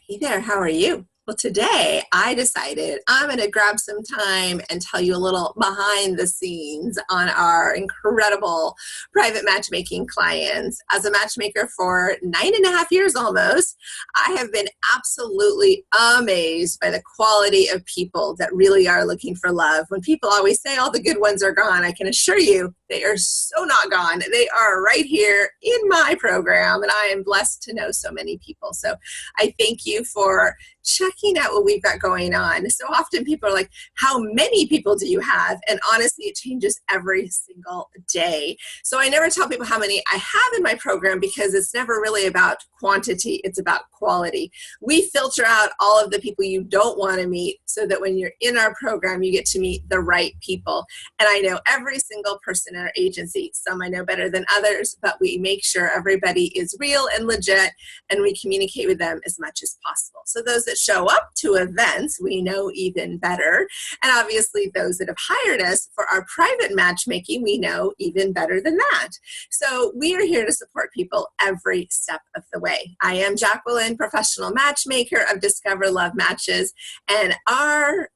Hey there, how are you? Well, today I decided I'm going to grab some time and tell you a little behind the scenes on our incredible private matchmaking clients. As a matchmaker for 9.5 years almost, I have been absolutely amazed by the quality of people that really are looking for love. When people always say all the good ones are gone, I can assure you they are so not gone. They are right here in my program, and I am blessed to know so many people. So I thank you for checking out what we've got going on. So often people are like, how many people do you have? And honestly, it changes every single day. So I never tell people how many I have in my program because it's never really about quantity, it's about quality. We filter out all of the people you don't want to meet so that when you're in our program, you get to meet the right people. And I know every single person in our agency. Some I know better than others, but we make sure everybody is real and legit, and we communicate with them as much as possible. So those that show up to events, we know even better. And obviously those that have hired us for our private matchmaking, we know even better than that. So we are here to support people every step of the way. I am Jacqueline, professional matchmaker of Discover Love Matches, and our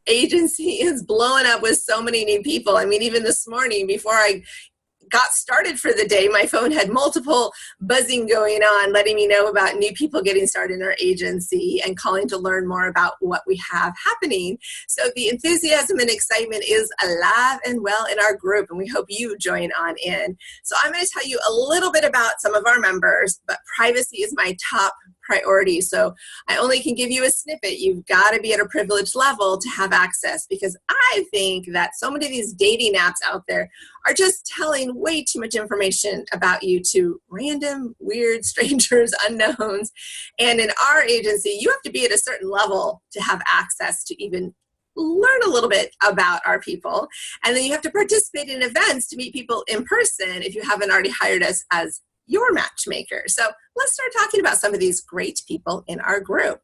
agency is blowing up with so many new people. I mean, even this morning before I got started for the day, my phone had multiple buzzing going on, letting me know about new people getting started in our agency and calling to learn more about what we have happening. So the enthusiasm and excitement is alive and well in our group, and we hope you join on in. So I'm going to tell you a little bit about some of our members, but privacy is my top priority. So I only can give you a snippet. You've got to be at a privileged level to have access, because I think that so many of these dating apps out there are just telling way too much information about you to random, weird strangers, unknowns. And in our agency, you have to be at a certain level to have access to even learn a little bit about our people. And then you have to participate in events to meet people in person if you haven't already hired us as your matchmaker. So let's start talking about some of these great people in our group.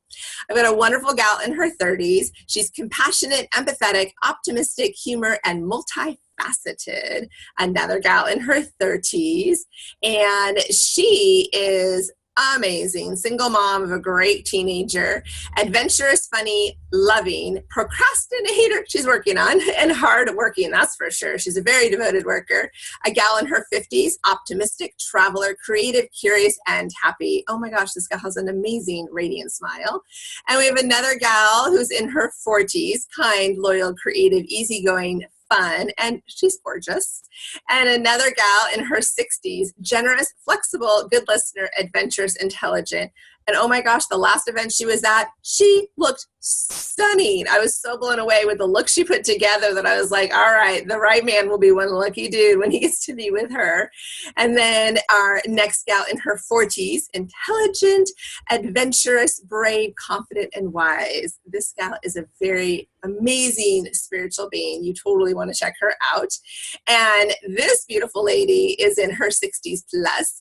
I've got a wonderful gal in her 30s. She's compassionate, empathetic, optimistic, humor, and multifaceted. Another gal in her 30s, and she is amazing, single mom of a great teenager, adventurous, funny, loving, procrastinator, she's working on, and hard working, that's for sure. She's a very devoted worker. A gal in her 50s, optimistic, traveler, creative, curious, and happy. Oh my gosh, this gal has an amazing, radiant smile. And we have another gal who's in her 40s, kind, loyal, creative, easygoing, fun, and she's gorgeous. And another gal in her 60s, generous, flexible, good listener, adventurous, intelligent. And oh my gosh, the last event she was at, she looked stunning. I was so blown away with the look she put together that I was like, all right, the right man will be one lucky dude when he gets to be with her. And then our next gal in her 40s, intelligent, adventurous, brave, confident, and wise. This gal is a very amazing spiritual being. You totally want to check her out. And this beautiful lady is in her 60s plus.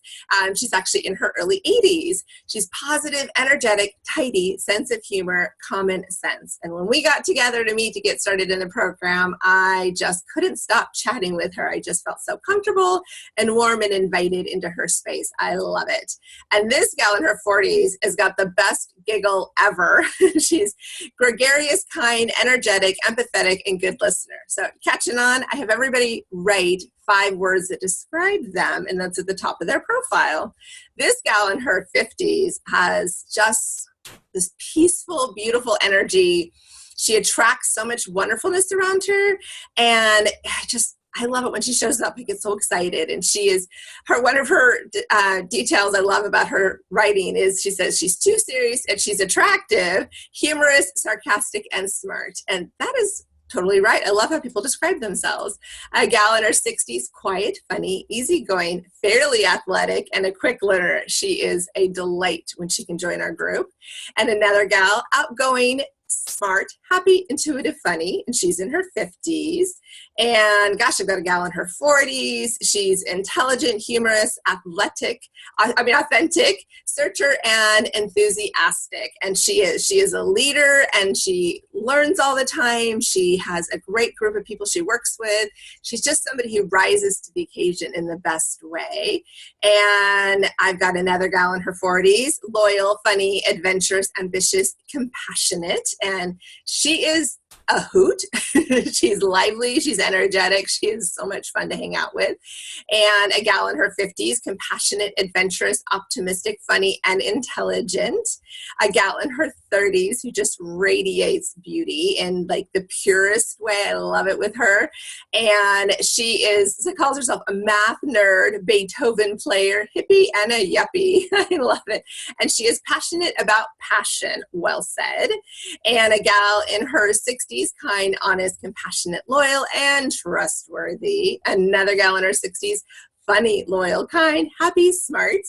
She's actually in her early 80s. She's positive, energetic, tidy, sense of humor, common sense. And when we got together to meet to get started in the program, I just couldn't stop chatting with her. I just felt so comfortable and warm and invited into her space. I love it. And this gal in her 40s has got the best giggle ever. She's gregarious, kind, energetic, empathetic, and good listener. So catching on, I have everybody write 5 words that describe them, and that's at the top of their profile. This gal in her 50s has just this peaceful, beautiful energy. She attracts so much wonderfulness around her, and I love it when she shows up. I get so excited. And she is one of her details I love about her writing is she says she's too serious and she's attractive, humorous, sarcastic, and smart. And that is totally right. I love how people describe themselves. A gal in her 60s, quiet, funny, easygoing, fairly athletic, and a quick learner. She is a delight when she can join our group. And another gal, outgoing, smart, happy, intuitive, funny, and she's in her 50s. And gosh, I've got a gal in her 40s. She's intelligent, humorous, athletic, authentic, searcher, and enthusiastic. And she is a leader, and she learns all the time. She has a great group of people she works with. She's just somebody who rises to the occasion in the best way. And I've got another gal in her 40s, loyal, funny, adventurous, ambitious, compassionate, and she is a hoot. She's lively, she's energetic, she is so much fun to hang out with. And a gal in her 50s, compassionate, adventurous, optimistic, funny, and intelligent. A gal in her 30s who just radiates beauty in like the purest way. I love it with her. And she calls herself a math nerd, Beethoven player, hippie, and a yuppie. I love it. And she is passionate about passion. Well said. And a gal in her 60s, kind, honest, compassionate, loyal, and trustworthy. Another gal in her 60s, funny, loyal, kind, happy, smart.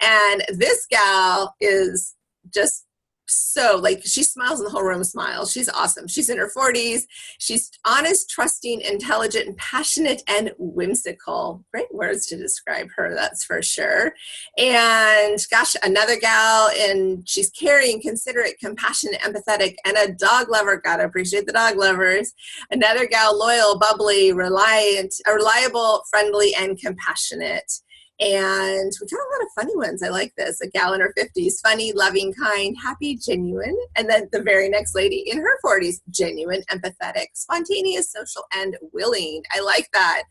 And this gal is just so, like, she smiles and the whole room smiles. She's awesome. She's in her 40s. She's honest, trusting, intelligent, and passionate, and whimsical. Great words to describe her, that's for sure. And gosh, another gal, and she's caring, considerate, compassionate, empathetic, and a dog lover. Gotta appreciate the dog lovers. Another gal, loyal, bubbly, reliable, friendly, and compassionate. And we got a lot of funny ones. I like this. A gal in her 50s, funny, loving, kind, happy, genuine. And then the very next lady in her 40s, genuine, empathetic, spontaneous, social, and willing. I like that.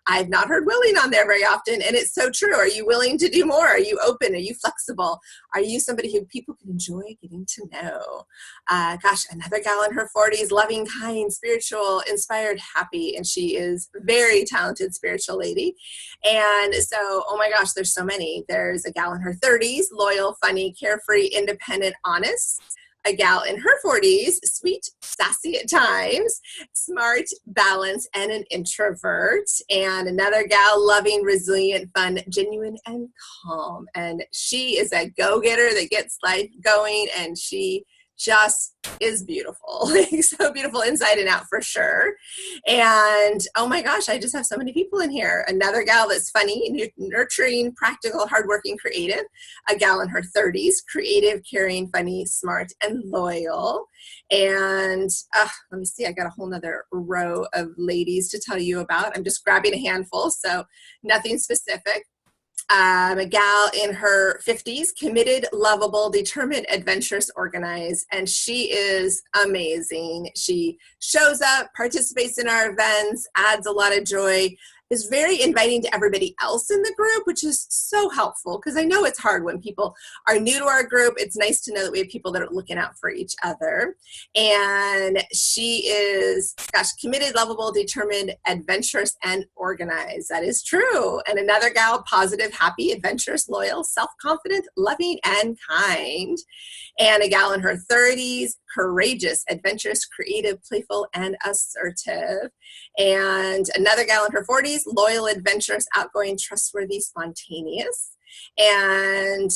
I've not heard willing on there very often, and it's so true. Are you willing to do more? Are you open? Are you flexible? Are you somebody who people can enjoy getting to know? Gosh, another gal in her 40s, loving, kind, spiritual, inspired, happy, and she is a very talented spiritual lady. And so, oh my gosh, there's so many. There's a gal in her 30s, loyal, funny, carefree, independent, honest. A gal in her 40s, sweet, sassy at times, smart, balanced, and an introvert. And another gal, loving, resilient, fun, genuine, and calm. And she is a go-getter that gets life going, and she just is beautiful. So beautiful inside and out for sure. And oh my gosh, I just have so many people in here. Another gal that's funny, nurturing, practical, hardworking, creative. A gal in her 30s, creative, caring, funny, smart, and loyal. And let me see, I got a whole nother row of ladies to tell you about. I'm just grabbing a handful, so nothing specific. A gal in her 50s, committed, lovable, determined, adventurous, organized, and she is amazing. She shows up, participates in our events, adds a lot of joy, is very inviting to everybody else in the group, which is so helpful because I know it's hard when people are new to our group. It's nice to know that we have people that are looking out for each other. And she is, gosh, committed, lovable, determined, adventurous, and organized. That is true. And another gal, positive, happy, adventurous, loyal, self-confident, loving, and kind. And a gal in her 30s, courageous, adventurous, creative, playful, and assertive. And another gal in her 40s, loyal, adventurous, outgoing, trustworthy, spontaneous. And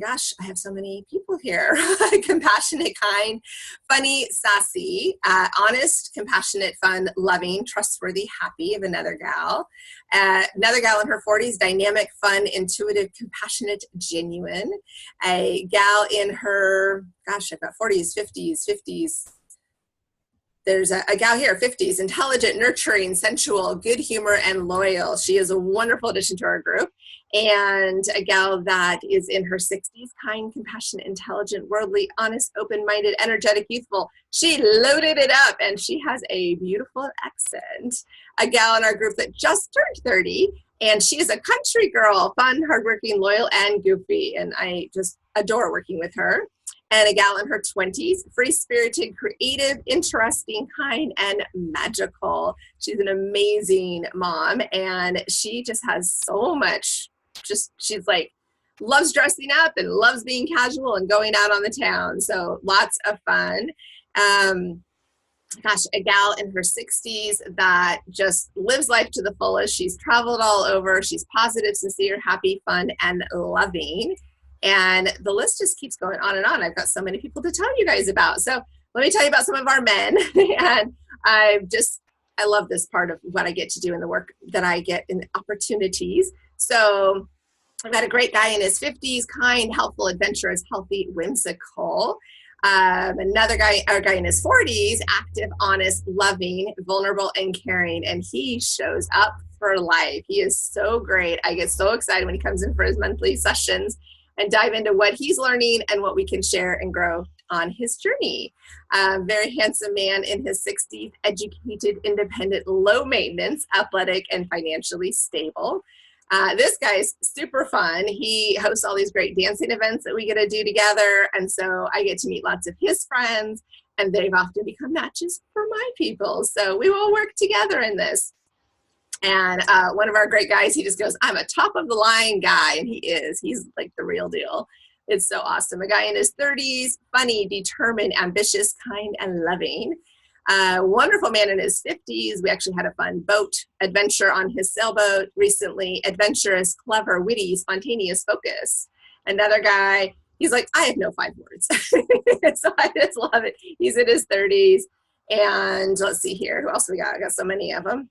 gosh, I have so many people here. Compassionate, kind, funny, sassy, honest, compassionate, fun, loving, trustworthy, happy of another gal. Another gal in her 40s, dynamic, fun, intuitive, compassionate, genuine. A gal in her, gosh, I've got 40s, 50s. There's a gal here, 50s, intelligent, nurturing, sensual, good humor, and loyal. She is a wonderful addition to our group. And a gal that is in her 60s, kind, compassionate, intelligent, worldly, honest, open-minded, energetic, youthful. She loaded it up, and she has a beautiful accent. A gal in our group that just turned 30, and she is a country girl, fun, hardworking, loyal, and goofy. And I just adore working with her. And a gal in her 20s, free-spirited, creative, interesting, kind, and magical. She's an amazing mom, and she just has so much, she's like, loves dressing up and loves being casual and going out on the town. So lots of fun. Gosh, a gal in her 60s that just lives life to the fullest. She's traveled all over. She's positive, sincere, happy, fun, and loving. And the list just keeps going on and on. I've got so many people to tell you guys about. So let me tell you about some of our men. And I love this part of what I get to do in the work that I get in opportunities. So I've got a great guy in his 50s, kind, helpful, adventurous, healthy, whimsical. Another guy, our guy in his 40s, active, honest, loving, vulnerable, and caring. And he shows up for life. He is so great. I get so excited when he comes in for his monthly sessions and dive into what he's learning and what we can share and grow on his journey. Very handsome man in his 60s, educated, independent, low maintenance, athletic, and financially stable. This guy's super fun. He hosts all these great dancing events that we get to do together. And so I get to meet lots of his friends, and they've often become matches for my people. So we will work together in this. And one of our great guys, he just goes, I'm a top of the line guy. And he is. He's like the real deal. It's so awesome. A guy in his 30s, funny, determined, ambitious, kind, and loving. Wonderful man in his 50s. We actually had a fun boat adventure on his sailboat recently. Adventurous, clever, witty, spontaneous, focus. Another guy, he's like, I have no 5 words. So I just love it. He's in his 30s. And let's see here. Who else we got? I got so many of them.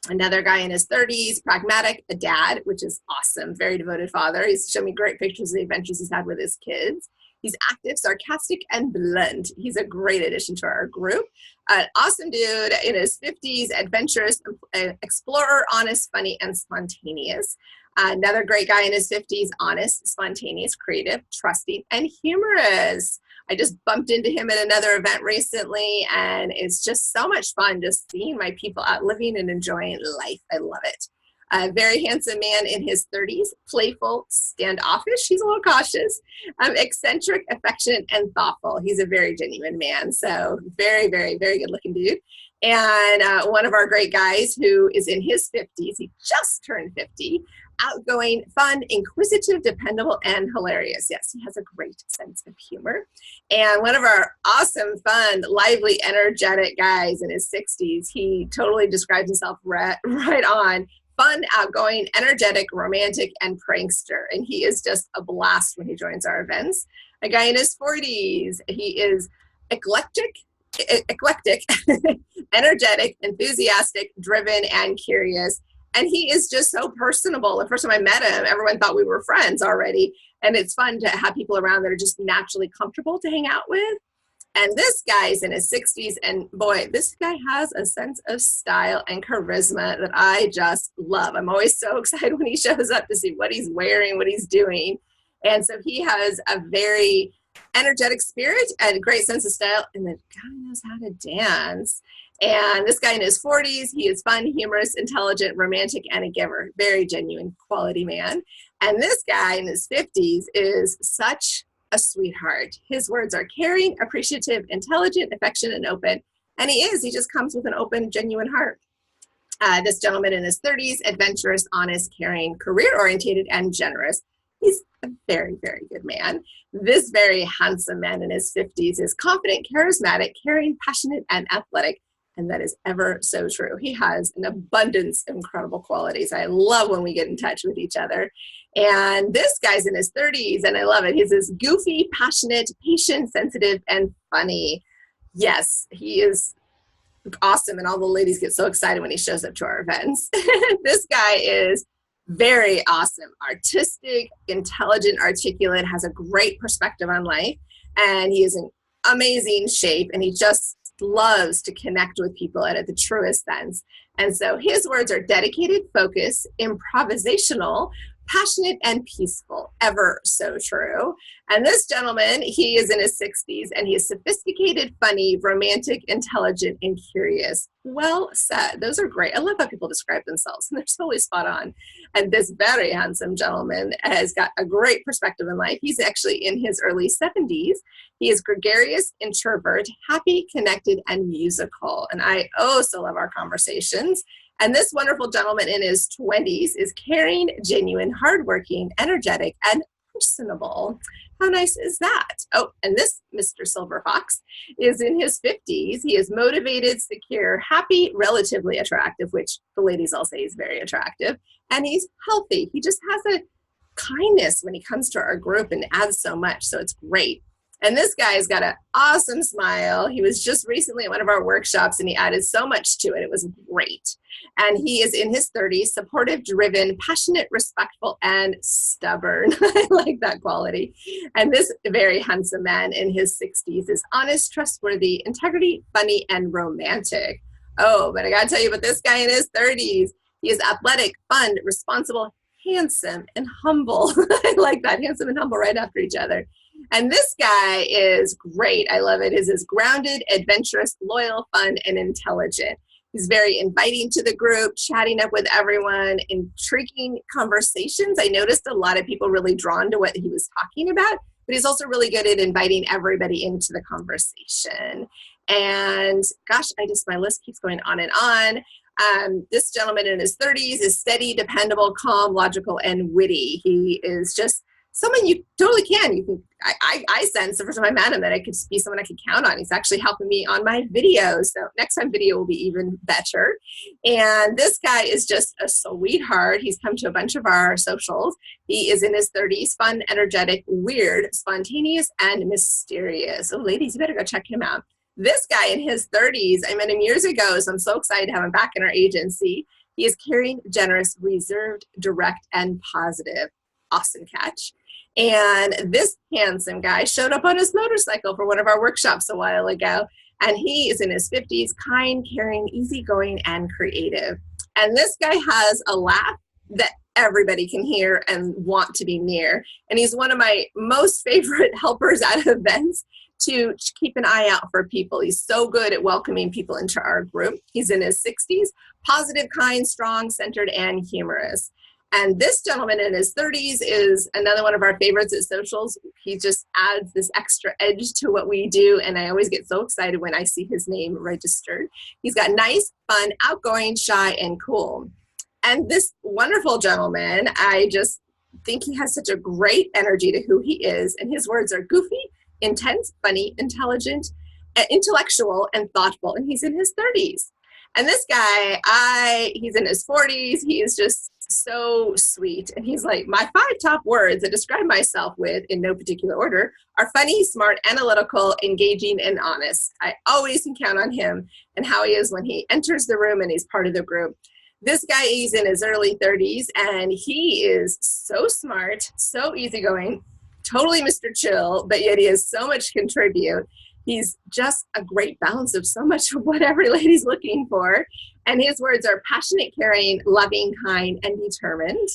Another guy in his 30s, pragmatic, a dad, which is awesome. Very devoted father. He's shown me great pictures of the adventures he's had with his kids. He's active, sarcastic, and blunt. He's a great addition to our group. An awesome dude in his 50s, adventurous, explorer, honest, funny, and spontaneous. Another great guy in his 50s, honest, spontaneous, creative, trusting, and humorous. I just bumped into him at another event recently, and it's just so much fun just seeing my people out living and enjoying life. I love it. A very handsome man in his 30s, playful, standoffish. He's a little cautious, eccentric, affectionate, and thoughtful. He's a very genuine man. So very, very, very good looking dude. And one of our great guys who is in his 50s, he just turned 50, outgoing, fun, inquisitive, dependable, and hilarious. Yes, he has a great sense of humor. And one of our awesome, fun, lively, energetic guys in his 60s, he totally describes himself right on. Fun, outgoing, energetic, romantic, and prankster. And he is just a blast when he joins our events. A guy in his 40s, he is eclectic, energetic, enthusiastic, driven, and curious. And he is just so personable. The first time I met him, everyone thought we were friends already. And it's fun to have people around that are just naturally comfortable to hang out with. And this guy's in his 60s, and boy, this guy has a sense of style and charisma that I just love. I'm always so excited when he shows up to see what he's wearing, what he's doing. And so he has a very energetic spirit and a great sense of style, and the guy knows how to dance. And this guy in his 40s, he is fun, humorous, intelligent, romantic, and a giver. Very genuine, quality man. And this guy in his 50s is such a sweetheart. His words are caring, appreciative, intelligent, affectionate, and open. And he is. He just comes with an open, genuine heart. This gentleman in his 30s, adventurous, honest, caring, career-oriented, and generous. He's a very, very good man. This very handsome man in his 50s is confident, charismatic, caring, passionate, and athletic. And that is ever so true. He has an abundance of incredible qualities. I love when we get in touch with each other. And this guy's in his 30s, and I love it. He's this goofy, passionate, patient, sensitive, and funny. Yes, he is awesome, and all the ladies get so excited when he shows up to our events. This guy is very awesome, artistic, intelligent, articulate, has a great perspective on life, and he is in amazing shape, and he just loves to connect with people at the truest sense. And so his words are dedicated, focused, improvisational, passionate, and peaceful. Ever so true. And this gentleman, he is in his 60s, and he is sophisticated, funny, romantic, intelligent, and curious. Well said. Those are great. I love how people describe themselves, and they're totally spot on. And this very handsome gentleman has got a great perspective in life. He's actually in his early 70s. He is gregarious, introvert, happy, connected, and musical. And I so love our conversations. And this wonderful gentleman in his 20s is caring, genuine, hardworking, energetic, and personable. How nice is that? Oh, and this Mr. Silver Fox is in his 50s. He is motivated, secure, happy, relatively attractive, which the ladies all say is very attractive. And he's healthy. He just has a kindness when he comes to our group and adds so much. So it's great. And this guy's got an awesome smile. He was just recently at one of our workshops and he added so much to it. It was great. And he is in his 30s, supportive, driven, passionate, respectful, and stubborn. I like that quality. And this very handsome man in his 60s is honest, trustworthy, integrity, funny, and romantic. Oh, but I gotta tell you about this guy in his 30s. He is athletic, fun, responsible, handsome, and humble. I like that, handsome and humble right after each other. And this guy is great. I love it. Is grounded, adventurous, loyal, fun, and intelligent. He's very inviting to the group, chatting up with everyone, intriguing conversations. I noticed a lot of people really drawn to what he was talking about, but he's also really good at inviting everybody into the conversation. And gosh, my list keeps going on and on. This gentleman in his 30s is steady, dependable, calm, logical, and witty. He is just someone you totally can. I sense the first time I met him that I could be someone I could count on. He's actually helping me on my videos. So next time video will be even better. And this guy is just a sweetheart. He's come to a bunch of our socials. He is in his 30s, fun, energetic, weird, spontaneous, and mysterious. Oh, ladies, you better go check him out. This guy in his 30s, I met him years ago, so I'm so excited to have him back in our agency. He is caring, generous, reserved, direct, and positive. Awesome catch. And this handsome guy showed up on his motorcycle for one of our workshops a while ago. And he is in his 50s, kind, caring, easygoing, and creative. And this guy has a laugh that everybody can hear and want to be near. And he's one of my most favorite helpers at events to keep an eye out for people. He's so good at welcoming people into our group. He's in his 60s, positive, kind, strong, centered, and humorous. And this gentleman in his 30s is another one of our favorites at socials. He just adds this extra edge to what we do, and I always get so excited when I see his name registered. He's got nice, fun, outgoing, shy, and cool. And this wonderful gentleman, I just think he has such a great energy to who he is, and his words are goofy, intense, funny, intelligent, intellectual, and thoughtful, and he's in his 30s. And this guy, he's in his 40s. He is just so sweet. And he's like, my 5 top words I describe myself with, in no particular order, are funny, smart, analytical, engaging, and honest. I always can count on him and how he is when he enters the room and he's part of the group. This guy is in his early 30s, and he is so smart, so easygoing, totally Mr. Chill, but yet he has so much to contribute. He's just a great balance of so much of what every lady's looking for. And his words are passionate, caring, loving, kind, and determined.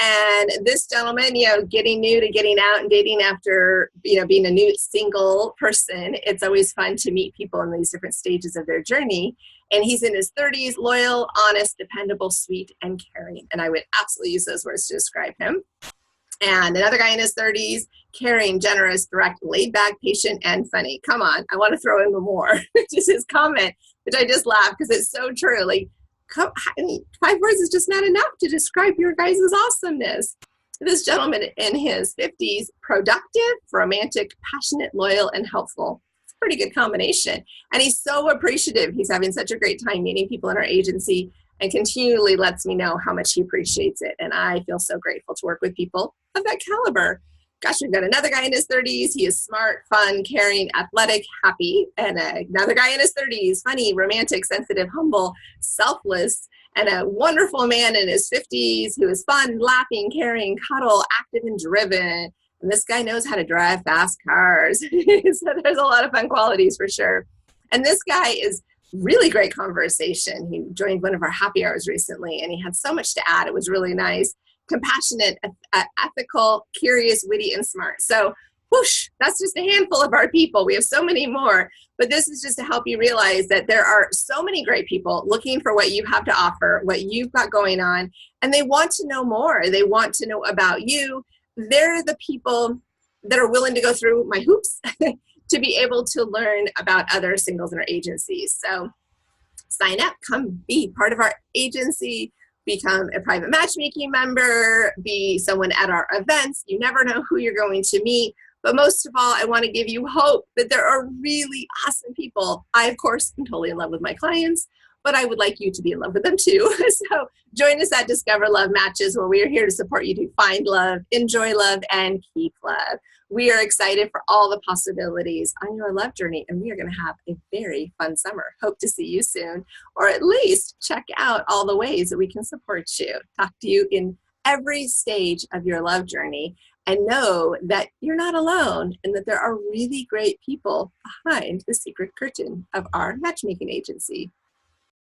And this gentleman, getting new to getting out and dating after, being a new single person, it's always fun to meet people in these different stages of their journey. And he's in his 30s, loyal, honest, dependable, sweet, and caring. And I would absolutely use those words to describe him. And another guy in his 30s, caring, generous, direct, laid back, patient, and funny. Come on, I want to throw in more. Just his comment, which I just laughed because it's so true. Like, 5 words is just not enough to describe your guys' awesomeness. This gentleman in his 50s, productive, romantic, passionate, loyal, and helpful. It's a pretty good combination. And he's so appreciative. He's having such a great time meeting people in our agency and continually lets me know how much he appreciates it. And I feel so grateful to work with people of that caliber. Gosh, we've got another guy in his 30s. He is smart, fun, caring, athletic, happy. And another guy in his 30s, funny, romantic, sensitive, humble, selfless. And a wonderful man in his 50s who is fun, laughing, caring, cuddle, active, and driven. And this guy knows how to drive fast cars. So there's a lot of fun qualities for sure. And this guy is really great conversation. He joined one of our happy hours recently, and he had so much to add. It was really nice. Compassionate, ethical, curious, witty, and smart. So, whoosh, that's just a handful of our people. We have so many more, but this is just to help you realize that there are so many great people looking for what you have to offer, what you've got going on, and they want to know more. They want to know about you. They're the people that are willing to go through my hoops to be able to learn about other singles in our agencies. So sign up, come be part of our agency, become a private matchmaking member, be someone at our events. You never know who you're going to meet. But most of all, I want to give you hope that there are really awesome people. I, of course, am totally in love with my clients, but I would like you to be in love with them too. So join us at Discover Love Matches, where we are here to support you to find love, enjoy love, and keep love. We are excited for all the possibilities on your love journey, and we are going to have a very fun summer. Hope to see you soon, or at least check out all the ways that we can support you. Talk to you in every stage of your love journey, and know that you're not alone and that there are really great people behind the secret curtain of our matchmaking agency.